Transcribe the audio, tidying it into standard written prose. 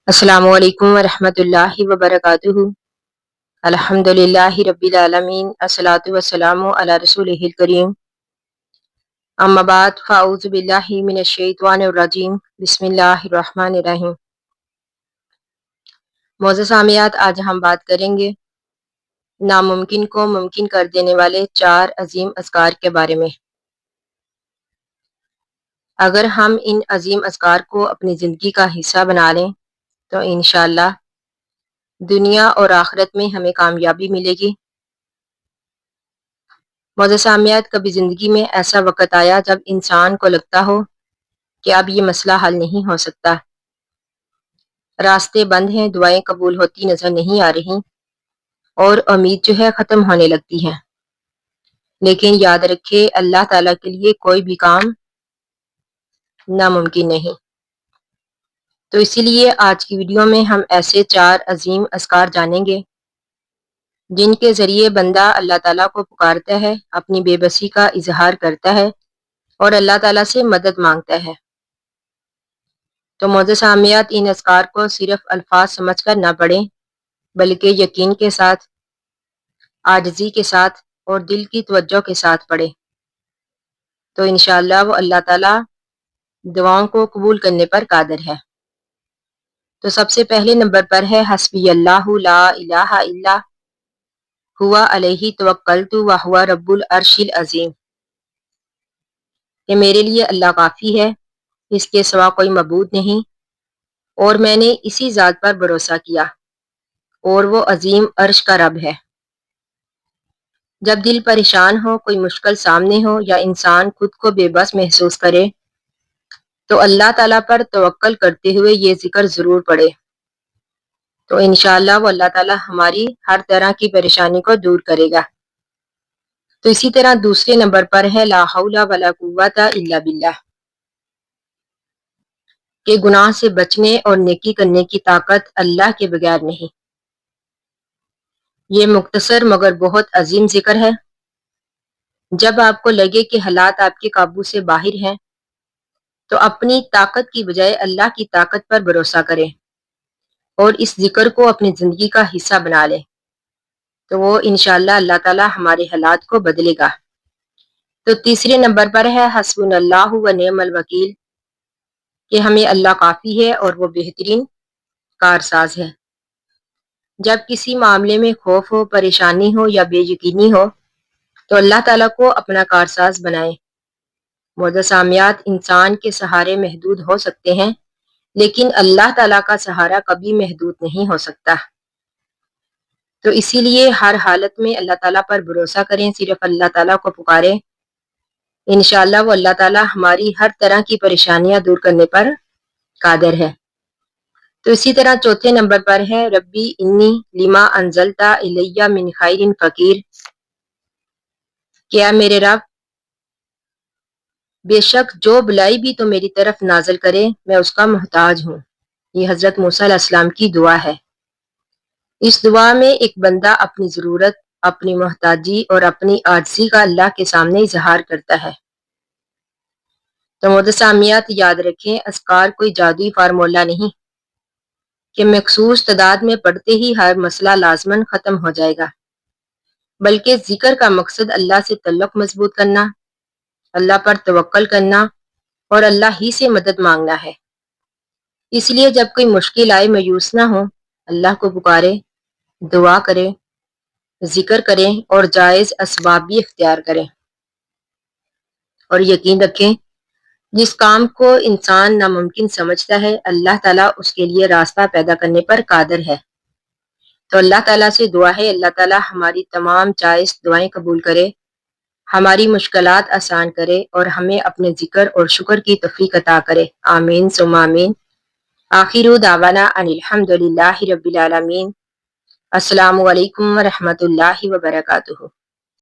अस्सलामु अलैकुम वरहमतुल्लाहि वबरकातुहू। अल्हम्दुलिल्लाहि रब्बिल आलमीन अस्सलातु वस्सलामु अला रसूलिहिल करीम। अम्मा बाद फ़ाऊज़ु बिल्लाहि मिनश शैतानिर रजीम। बिस्मिल्लाहिर रहमानिर रहीम। मोअज़्ज़ज़ सामियात, आज हम बात करेंगे नामुमकिन को मुमकिन कर देने वाले 4 अजीम अज़कार के बारे में। अगर हम इन अजीम अज़कार को अपनी ज़िंदगी का हिस्सा बना लें तो इंशाअल्लाह दुनिया और आखिरत में हमें कामयाबी मिलेगी। मोअज़्ज़ज़ सामियात, कभी ज़िंदगी में ऐसा वक़्त आया जब इंसान को लगता हो कि अब ये मसला हल नहीं हो सकता, रास्ते बंद हैं, दुआएं कबूल होती नज़र नहीं आ रही और उम्मीद जो है ख़त्म होने लगती है। लेकिन याद रखे, अल्लाह ताला के लिए कोई भी काम नामुमकिन नहीं। तो इसीलिए आज की वीडियो में हम ऐसे 4 अजीम अज़कार जानेंगे जिनके ज़रिए बंदा अल्लाह ताला को पुकारता है, अपनी बेबसी का इजहार करता है और अल्लाह ताला से मदद मांगता है। तो मोअज़्ज़ज़ सामियात, इन अज़कार को सिर्फ अल्फाज समझकर ना पढ़ें, बल्कि यकीन के साथ, आजिज़ी के साथ और दिल की तवज्जो के साथ पढ़ें। तो इंशाअल्लाह वो अल्लाह ताला दुआओं को कबूल करने पर कादिर है। तो सबसे पहले नंबर पर है हस्बी अल्लाहु ला इलाहा इल्ला हुवा अलैहि तवक्कलतु व हुवा रब्बुल अर्शिल अज़ीम। कि मेरे लिए अल्लाह काफ़ी है, इसके सिवा कोई मबूद नहीं और मैंने इसी ज़ात पर भरोसा किया और वो अजीम अर्श का रब है। जब दिल परेशान हो, कोई मुश्किल सामने हो या इंसान खुद को बेबस महसूस करे तो अल्लाह ताला पर तवक्कल करते हुए ये जिक्र ज़रूर पढ़े। तो इंशाअल्लाह वो अल्लाह ताला हमारी हर तरह की परेशानी को दूर करेगा। तो इसी तरह दूसरे नंबर पर है ला हौला वला कुव्वता इल्ला बिल्लाह। कि गुनाह से बचने और नेकी करने की ताकत अल्लाह के बगैर नहीं। ये मुख्तसर मगर बहुत अजीम जिक्र है। जब आपको लगे कि हालात आपके काबू से बाहर हैं तो अपनी ताकत की बजाय अल्लाह की ताकत पर भरोसा करें और इस जिक्र को अपनी ज़िंदगी का हिस्सा बना लें, तो वो इंशाअल्लाह अल्लाह ताला हमारे हालात को बदलेगा। तो तीसरे नंबर पर है हस्बुनल्लाहु व निअमल वकील। कि हमें अल्लाह काफ़ी है और वो बेहतरीन कारसाज है। जब किसी मामले में खौफ हो, परेशानी हो या बेयकीनी हो तो अल्लाह ताला को अपना कारसाज बनाएं। मोअज़्ज़ज़ सामियात, इंसान के सहारे महदूद हो सकते हैं, लेकिन अल्लाह ताला का सहारा कभी महदूद नहीं हो सकता। तो इसीलिए हर हालत में अल्लाह ताला पर भरोसा करें, सिर्फ अल्लाह ताला को पुकारें। इंशाअल्लाह वो अल्लाह ताला हमारी हर तरह की परेशानियां दूर करने पर कादिर है। तो इसी तरह चौथे नंबर पर है रब्बी इन्नी लिमा अंजलता इलैया मिन खैरिन फकीर। क्या मेरे रब, बेशक जो बुलाई भी तो मेरी तरफ नाजल करे, मैं उसका मोहताज हूँ। ये हजरत मूसा अलैहिस्सलाम की दुआ है। इस दुआ में एक बंदा अपनी ज़रूरत, अपनी मोहताजी और अपनी आजिज़ी का अल्लाह के सामने इजहार करता है। तो मोअज़्ज़ज़ सामियात, याद रखें, अज़कार कोई जादुई फार्मूला नहीं कि मखसूस तादाद में पढ़ते ही हर मसला लाजमन ख़त्म हो जाएगा, बल्कि जिक्र का मकसद अल्लाह से तल्लुक़ मजबूत करना, अल्लाह पर तवक्कल करना और अल्लाह ही से मदद मांगना है। इसलिए जब कोई मुश्किल आए, मायूस ना हो, अल्लाह को पुकारे, दुआ करें, जिक्र करें और जायज़ असबाब भी इख्तियार करें। और यकीन रखें, जिस काम को इंसान नामुमकिन समझता है, अल्लाह ताला उसके लिए रास्ता पैदा करने पर कादिर है। तो अल्लाह ताला से दुआ है, अल्लाह ताला हमारी तमाम जायज़ दुआएं कबूल करे, हमारी मुश्किलात आसान करे और हमें अपने जिक्र और शुक्र की तौफीक अता करे। आमीन सुम्मा आमीन। आखिरु दावाना अनिल हम्दुलिल्लाहि रब्बिल आलमीन। अस्सलामु अलैकुम व रहमतुल्लाहि व बरकातुहू।